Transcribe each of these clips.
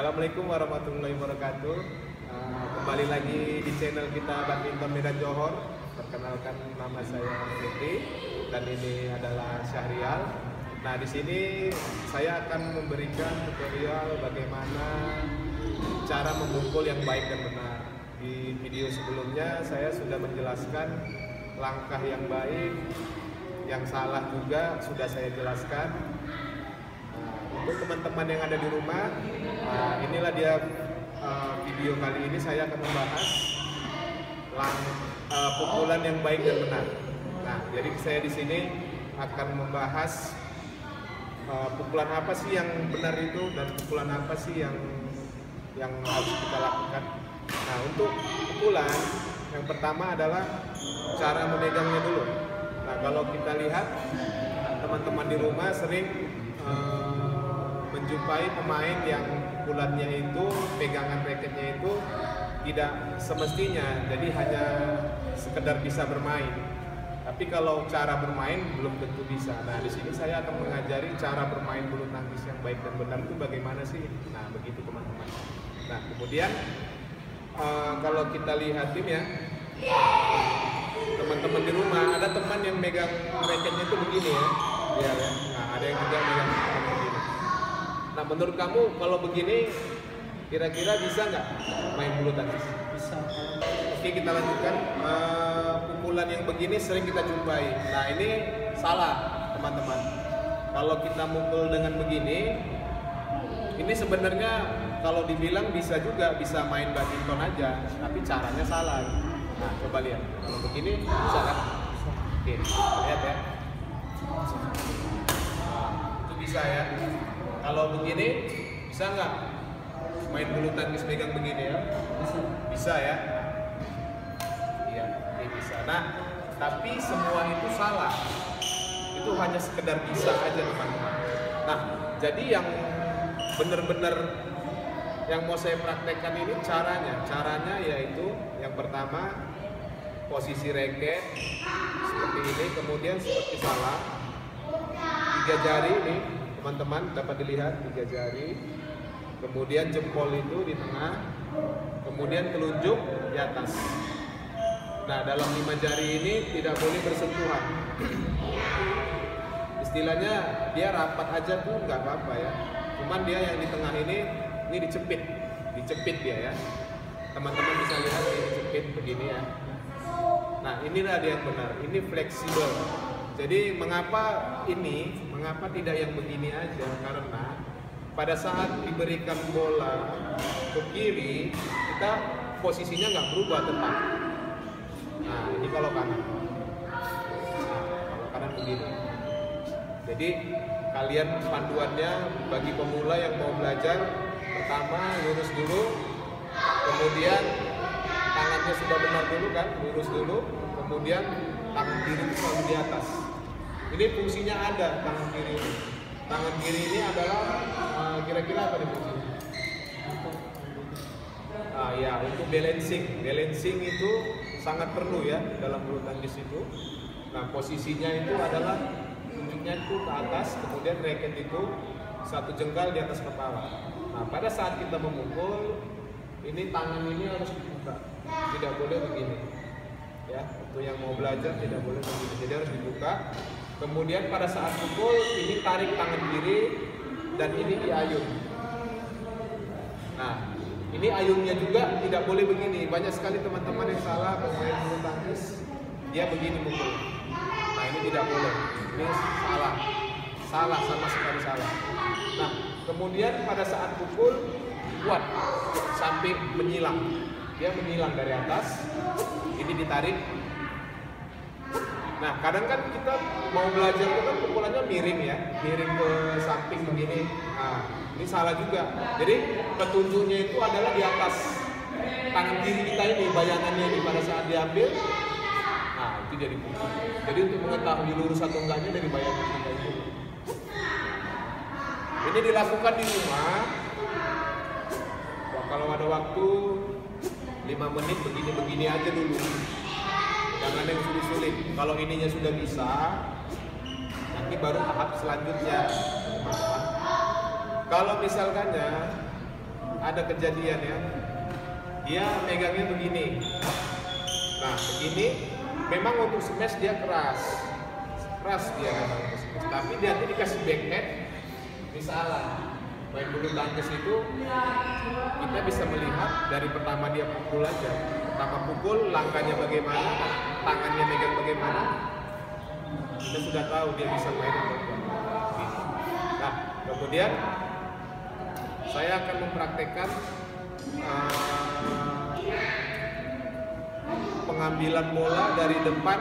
Assalamualaikum warahmatullahi wabarakatuh. Kembali lagi di channel kita Badminton Medan Johor. Perkenalkan, nama saya Fikri dan ini adalah Syahrial. Nah, di sini saya akan memberikan tutorial bagaimana cara memukul yang baik dan benar. Di video sebelumnya saya sudah menjelaskan langkah yang baik, yang salah juga sudah saya jelaskan. Untuk teman-teman yang ada di rumah, inilah dia video kali ini. Saya akan membahas pukulan yang baik dan benar. Nah, jadi saya di sini akan membahas pukulan apa sih yang benar itu dan pukulan apa sih yang harus kita lakukan. Nah, untuk pukulan yang pertama adalah cara memegangnya dulu. Nah, kalau kita lihat teman-teman di rumah sering menjumpai pemain yang pukulannya itu, pegangan raketnya itu tidak semestinya, jadi hanya sekedar bisa bermain. Tapi kalau cara bermain belum tentu bisa. Nah, di sini saya akan mengajari cara bermain bulu tangkis yang baik dan benar itu bagaimana sih. Nah, begitu teman-teman. Nah, kemudian kalau kita lihatin ya, teman-teman di rumah, ada teman yang megang raketnya itu begini ya. Iya ya. Nah, ada yang juga megang begini. Nah, menurut kamu kalau begini kira-kira bisa nggak main bulu tangkis? Bisa. Oke, kita lanjutkan. Pukulan yang begini sering kita jumpai. Nah, ini salah teman-teman. Kalau kita mukul dengan begini, ini sebenarnya kalau dibilang bisa juga, bisa main badminton aja, tapi caranya salah. Nah, coba lihat. Kalau begini bisa kan? Oke, lihat ya. Itu bisa ya. Kalau begini bisa nggak main bulu tangkis pegang begini ya? Bisa ya? Iya, ini bisa. Nah, tapi semua itu salah. Itu hanya sekedar bisa aja teman-teman. Nah, jadi yang benar-benar yang mau saya praktekkan ini caranya yaitu yang pertama posisi raket seperti ini, kemudian seperti salah 3 jari ini. Teman-teman dapat dilihat 3 jari, kemudian jempol itu di tengah, kemudian telunjuk di atas. Nah, dalam 5 jari ini tidak boleh bersentuhan. Istilahnya dia rapat aja tuh nggak apa-apa ya. Cuman dia yang di tengah ini dicepit dia ya. Teman-teman bisa lihat ini dicepit begini ya. Nah, inilah dia yang benar. Ini fleksibel. Jadi mengapa tidak yang begini aja? Karena pada saat diberikan bola ke kiri, kita posisinya nggak berubah tetap. Nah, ini kalau kanan. Nah, kalau kanan begini. Jadi kalian panduannya bagi pemula yang mau belajar, pertama lurus dulu, kemudian tangannya sudah benar dulu kan, lurus dulu, kemudian tangan kiri itu selalu di atas. Ini fungsinya ada tangan kiri ini. Tangan kiri ini adalah kira-kira apa nih fungsinya? Ya, untuk balancing. Balancing itu sangat perlu ya dalam bulu tangkis itu. Nah, posisinya itu adalah tunjuknya itu ke atas, kemudian raket itu 1 jengkal di atas kepala. Nah, pada saat kita memukul, ini tangan ini harus dibuka, tidak boleh begini. Ya, untuk yang mau belajar tidak boleh begini, jadi harus dibuka. Kemudian pada saat pukul ini tarik tangan kiri dan ini diayun. Nah, ini ayunnya juga tidak boleh begini. Banyak sekali teman-teman yang salah bermain bulu tangkis, dia begini pukul. Nah, ini tidak boleh. Ini salah sama sekali salah. Nah, kemudian pada saat pukul kuat sampai menyilang. Dia menyilang dari atas. Ini ditarik. Nah, kadang kan kita mau belajar itu kan pukulannya miring ya, miring ke samping begini. Nah, ini salah juga. Jadi petunjuknya itu adalah di atas tangan kiri kita ini, bayangannya ini pada saat diambil. Nah, itu jadi kunci. Jadi untuk mengetahui lurus atau enggaknya dari bayangan kita itu. Ini dilakukan di rumah. Wah, kalau ada waktu 5 menit begini-begini aja dulu. Jangan yang sulit-sulit. Kalau ininya sudah bisa, nanti baru tahap selanjutnya. Kalau misalkannya ada kejadian ya, dia megangnya begini. Nah begini, memang untuk smash dia keras dia memang untuk smash. Tapi dia nanti dikasih backhand, misalnya main bulu tangkis itu kita bisa melihat dari pertama dia pukul aja. Pertama pukul, langkahnya bagaimana, tangannya megang bagaimana, kita sudah tahu dia bisa main atau enggak. Nah kemudian saya akan mempraktekkan pengambilan bola dari depan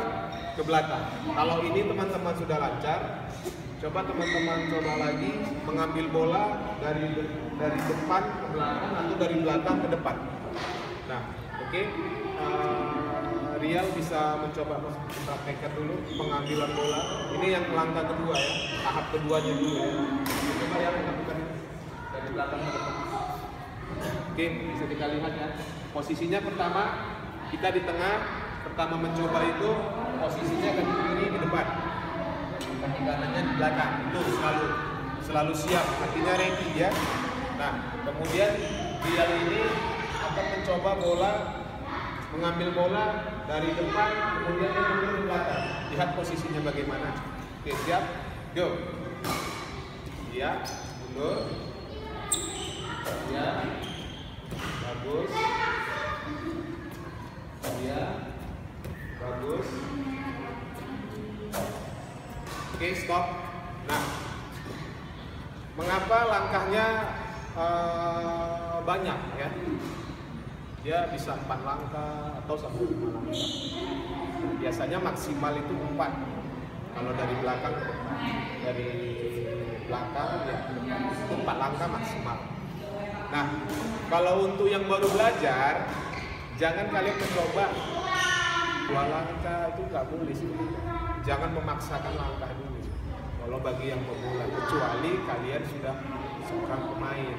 ke belakang. Kalau ini teman-teman sudah lancar, coba teman-teman coba lagi mengambil bola dari depan ke belakang atau dari belakang ke depan. Nah, oke. Rial bisa mencoba mempraktekkan dulu pengambilan bola. Ini yang langkah kedua ya, tahap keduanya dulu ya. Coba ya melakukan dari belakang ke depan. Oke, bisa kita lihat ya. Posisinya pertama kita di tengah, pertama mencoba itu posisinya kaki kiri di depan, kaki kanannya di belakang. Itu selalu siap, artinya ready ya. Nah, kemudian Rial ini akan mencoba mengambil bola dari depan, kemudian dia mundur di belakang. Lihat posisinya bagaimana. Oke, siap, go. Ya, mundur. Ya, bagus. Ya, bagus. Oke, stop. Nah, mengapa langkahnya banyak ya? Dia bisa 4 langkah atau sampai 5 langkah. Biasanya maksimal itu 4. Kalau dari belakang ke depan, dari belakang ya 4 langkah maksimal. Nah, kalau untuk yang baru belajar, jangan kalian mencoba 2 langkah, itu nggak boleh sih. Jangan memaksakan langkah dulu. Kalau bagi yang pemula, kecuali kalian sudah seorang pemain.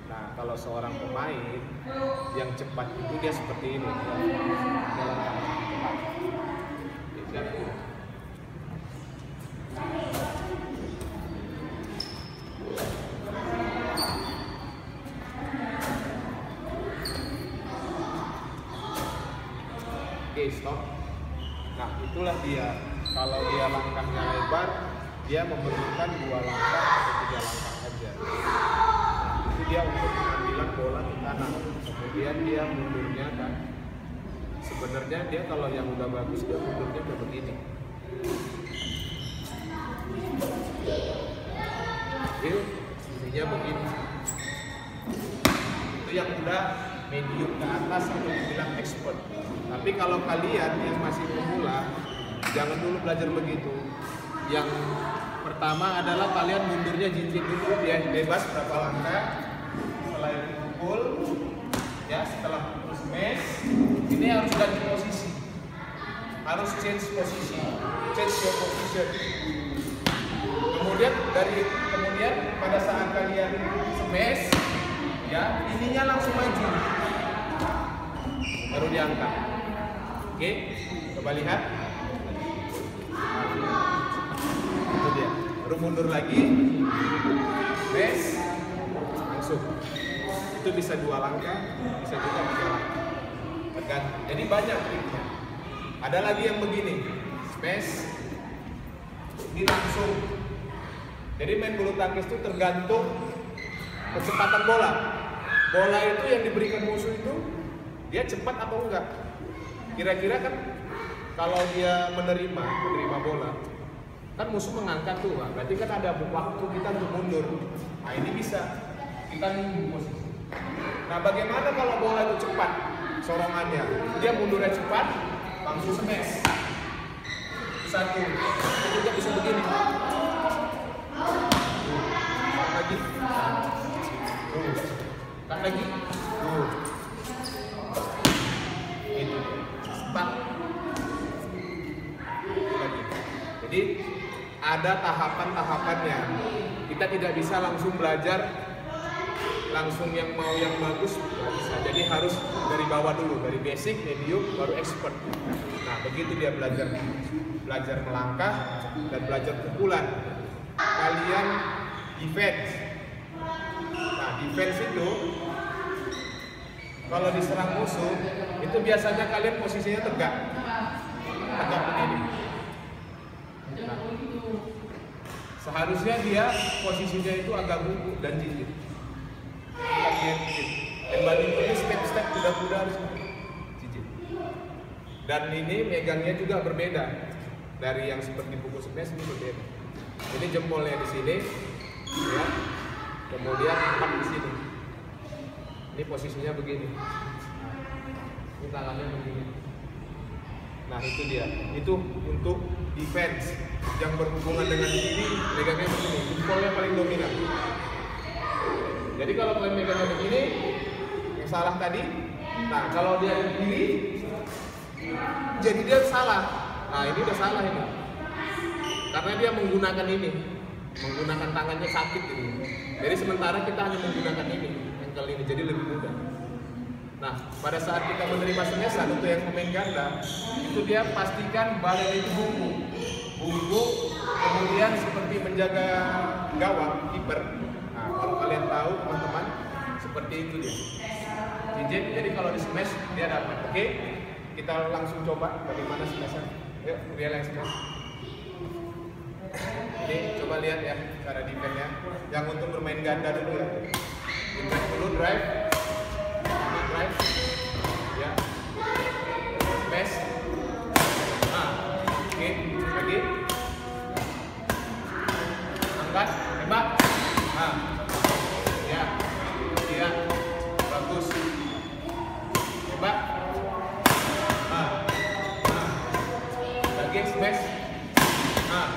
Nah, kalau seorang pemain yang cepat itu dia seperti ini. Oke, stop. Nah, itulah dia. Kalau dia langkahnya lebar, dia memerlukan 2 langkah atau 3 langkah aja. Itu dia untuk pengambilan bola ke kanan. Kemudian dia mundurnya kan. Sebenarnya dia kalau yang udah bagus dia mundurnya udah begini. Jadi intinya begini. Itu yang udah medium ke atas atau dibilang expert. Tapi kalau kalian yang masih pemula, jangan dulu belajar begitu. Yang pertama adalah kalian mundurnya jinjit dulu, dia bebas berapa langkah. Setelah itu pukul, ya setelah pukul smash, ini harus ganti posisi, harus change posisi, change your position. Kemudian pada saat kalian smash, ya ininya langsung maju, baru diangkat. Oke, coba lihat. Itu dia. Baru mundur lagi, smash, langsung. Itu bisa 2 langkah, bisa juga 3 langkah. Tergantung. Jadi banyak triknya. Ada lagi yang begini, smash, ini langsung. Jadi main bulu tangkis itu tergantung kecepatan bola. Bola itu yang diberikan musuh itu dia cepat atau enggak. Kira-kira kan kalau dia menerima bola, kan musuh mengangkat tuh, berarti kan ada waktu kita untuk mundur. Nah ini bisa kita nunggu posisi. Nah bagaimana kalau bola itu cepat sorongannya? Dia mundurnya cepat, langsung smash. Satu, kita bisa begini. Lagi, tak lagi, itu, cepat. Lagi. Jadi ada tahapan-tahapannya. Kita tidak bisa langsung belajar langsung yang mau yang bagus nggak bisa. Jadi harus dari bawah dulu, dari basic, medium, baru expert. Nah begitu dia belajar melangkah dan belajar pukulan. Kalian defense. Nah defense itu kalau diserang musuh itu biasanya kalian posisinya tegak begini. Nah, seharusnya dia posisinya itu agak bungkuk dan jijik. Dan badminton ini step-step kuda-kuda harus jijik. Dan ini megangnya juga berbeda dari yang seperti buku smash, ini berbeda. Ini jempolnya di sini, ya. Kemudian empat di sini. Ini posisinya begini. Ini tangannya begini. Nah itu dia. Itu untuk defense yang berhubungan dengan ini, megangnya begini. Jempolnya paling dominan. Jadi kalau kalian megangnya begini, yang salah tadi. Nah kalau dia begini, jadi dia salah. Nah ini udah salah ini. Karena dia menggunakan ini, menggunakan tangannya sakit ini. Jadi sementara kita hanya menggunakan ini, ankle ini, jadi lebih mudah. Nah, pada saat kita menerima semesan untuk yang pemain ganda, itu dia pastikan badan itu bungkuk, kemudian seperti menjaga gawang, kiper. Nah, kalau kalian tahu teman-teman, seperti itu dia. Jijik, jadi kalau di smash dia dapat. Oke, kita langsung coba bagaimana smashan. Yuk, dia yang smash. Ini coba lihat ya cara defense-nya. Yang untuk bermain ganda dulu ya. Impact dulu, drive, ya, smash. Nah, oke, lagi. Angkat, tembak. Nah, ya, iya, bagus. Tembak. Nah, lagi smash. Nah.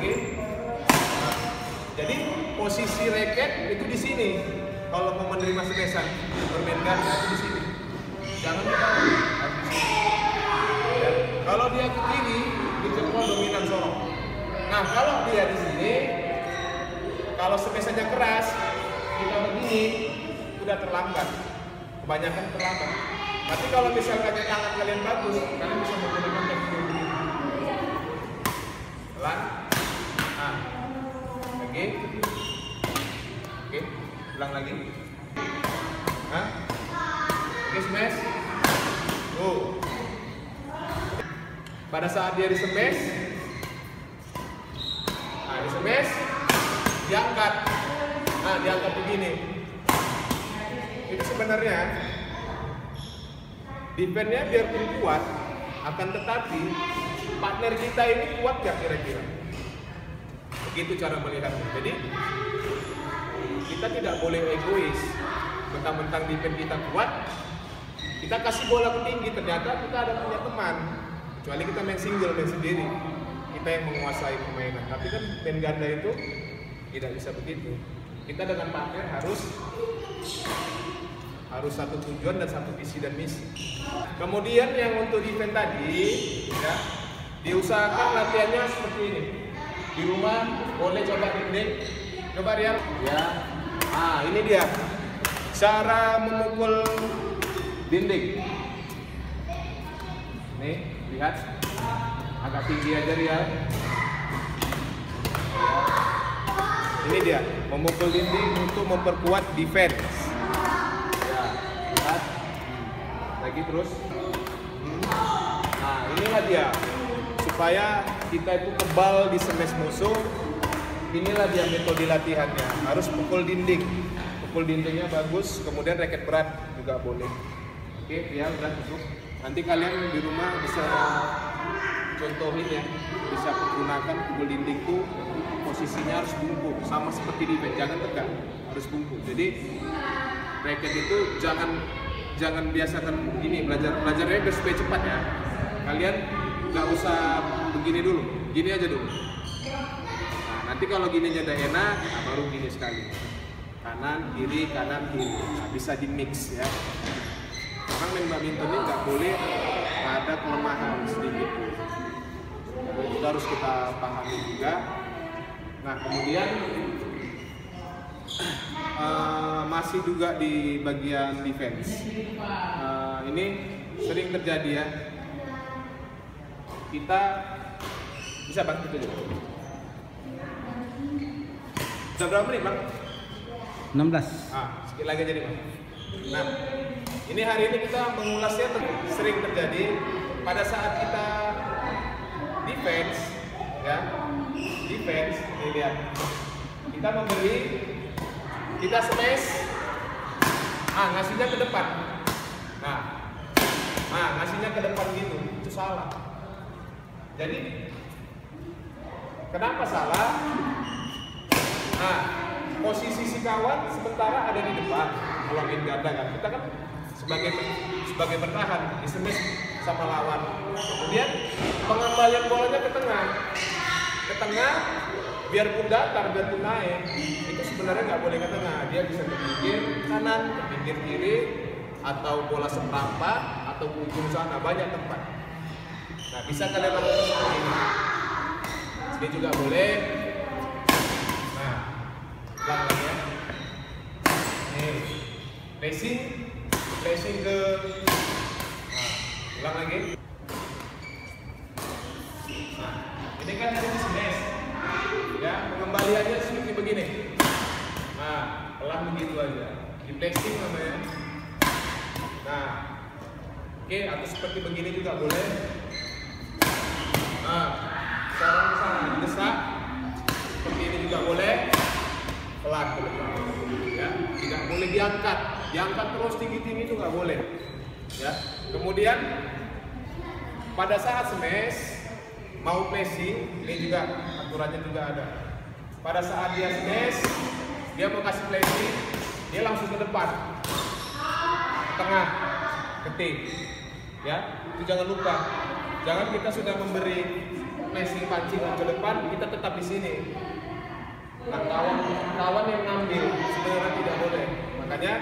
Nah, jadi posisi raket itu di sini. Kalau mau menerima smashan, bermain ganda itu di sini. Jangan kita harus di sini. Ya. Kalau dia ke kiri, di jempol dominan sorong. Nah, kalau dia di sini, kalau smashannya keras, kita begini, sudah terlambat. Kebanyakan terlambat. Tapi kalau misalkan tangan kalian bagus, kalian bisa menggunakan teknik begini. Pelan. Nah, oke, ulang lagi. Nah, oke, smash. Pada saat dia di smash, nah di smash, diangkat. Nah, diangkat begini. Itu sebenarnya defense-nya biarpun kuat, akan tetapi partner kita ini kuat gak kira-kira? Begitu cara melihatnya. Jadi kita tidak boleh egois. Mentang-mentang defense kita kuat, kita kasih bola ke tinggi, ternyata kita ada punya teman. Kecuali kita main single, main sendiri, kita yang menguasai permainan. Tapi kan main ganda itu tidak bisa begitu. Kita dengan partner harus satu tujuan dan satu visi dan misi. Kemudian yang untuk defense tadi, ya, diusahakan latihannya seperti ini. Di rumah boleh coba dinding, coba Rian. Ya, ah ini dia cara memukul dinding. Nih, lihat, agak tinggi aja Rian. Ini dia memukul dinding untuk memperkuat defense. Ya, lihat, lagi terus. Nah, inilah dia. Supaya kita itu kebal di smash musuh, inilah dia metode latihannya. Harus pukul dinding, pukul dindingnya bagus, kemudian raket berat juga boleh. Oke, ya udah cukup. Nanti kalian di rumah bisa contohin ya, bisa gunakan pukul dinding tuh posisinya harus bungkuk, sama seperti di band, jangan tegak, harus bungkuk. Jadi raket itu jangan biasakan gini, belajarnya biar supaya cepat ya. Kalian nggak usah begini dulu, gini aja dulu. Nah, nanti kalau gini aja udah enak, nah baru gini sekali. Kanan kiri, nah, bisa di mix ya. Memang main badminton ini nggak boleh ada kelemahan sedikit. Itu harus kita pahami juga. Nah kemudian masih juga di bagian defense. Ini sering terjadi ya. Kita bisa bantu itu dulu. Sudah berapa menit bang? 16. Sedikit lagi jadi bang. 6. Ini hari ini kita mengulasnya sering terjadi pada saat kita defense, ya, defense. Ini lihat, kita memberi, kita smash, ngasihnya ke depan. Nah, ngasihnya ke depan gitu, itu salah. Jadi kenapa salah? Nah, posisi si kawan sementara ada di depan. Kalau main ganda kan, kita kan sebagai bertahan, di-smash sama lawan. Kemudian pengembalian bolanya ke tengah, biarpun datar, biarpun naik, itu sebenarnya nggak boleh ke tengah. Dia bisa ke pinggir kanan, ke pinggir kiri, atau bola seperempat, atau ujung sana, banyak tempat. Nah, bisa kalian lakukan seperti ini. Sini juga boleh. Nah, ulang lagi ya. Nih, placing ke. Nah, ulang lagi. Nah, ini kan ada di smash. Ya, pengembaliannya seperti begini. Nah, pelan begitu aja. Di placing namanya. Nah, oke, atau seperti begini juga boleh. Nah, sekarang sana didesak. Seperti ini juga boleh. Pelan ke depan. Ya, tidak boleh diangkat terus tinggi-tinggi itu nggak boleh. Ya, kemudian pada saat smash mau placing, ini juga aturannya juga ada. Pada saat dia smash, dia mau kasih placing, dia langsung ke depan, tengah, ketik. Ya, itu jangan lupa. Jangan kita sudah memberi placing pancingan ke depan, kita tetap di sini. Nah, kawan yang ngambil sebenarnya tidak boleh. Makanya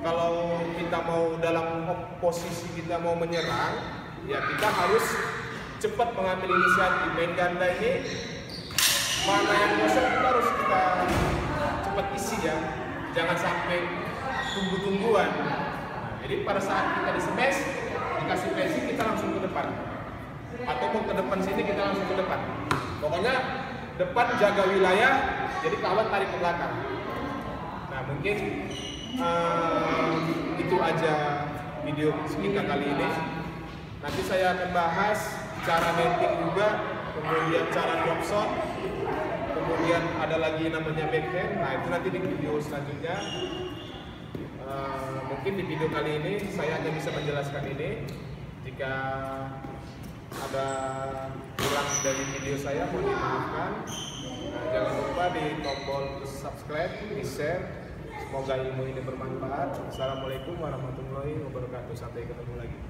kalau kita mau dalam posisi kita mau menyerang, ya kita harus cepat mengambil inisiatif. Main ganda ini mana yang kosong kita harus cepat isi ya. Jangan sampai tunggu-tungguan. Nah, jadi pada saat kita di smash, dikasih placing kita langsung ke depan. Atau mau ke depan sini kita langsung ke depan. Pokoknya depan jaga wilayah, jadi kawan tarik ke belakang. Nah, mungkin itu aja video kita kali ini. Nanti saya akan bahas cara netting juga, kemudian cara drop shot, kemudian ada lagi namanya backhand. Nah, itu nanti di video selanjutnya. Mungkin di video kali ini saya hanya bisa menjelaskan ini. Jika ada kurang dari video saya, mohon dimaafkan. Nah, jangan lupa di tombol subscribe, di share. Semoga ilmu ini bermanfaat. Assalamualaikum warahmatullahi wabarakatuh. Sampai ketemu lagi.